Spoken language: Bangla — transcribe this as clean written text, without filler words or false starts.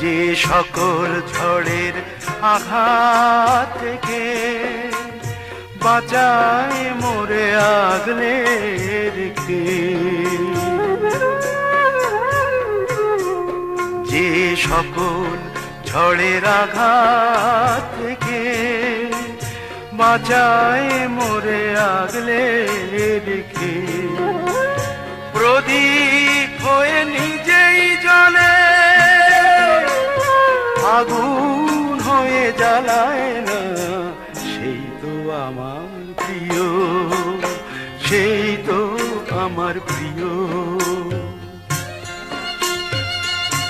যে সকল ঝড়ের আঘাত থেকে বাঁচায় মোরে আগলে রেখে, যে সকল ঝড়ের আঘাত থেকে বাঁচায় মোরে আগলে রেখে, প্রদীপ হয়ে নিজেই জ্বলে আগুন হয়ে জ্বালায় না, সেই তো আমার প্রিয়, সেই তো আমার প্রিয়।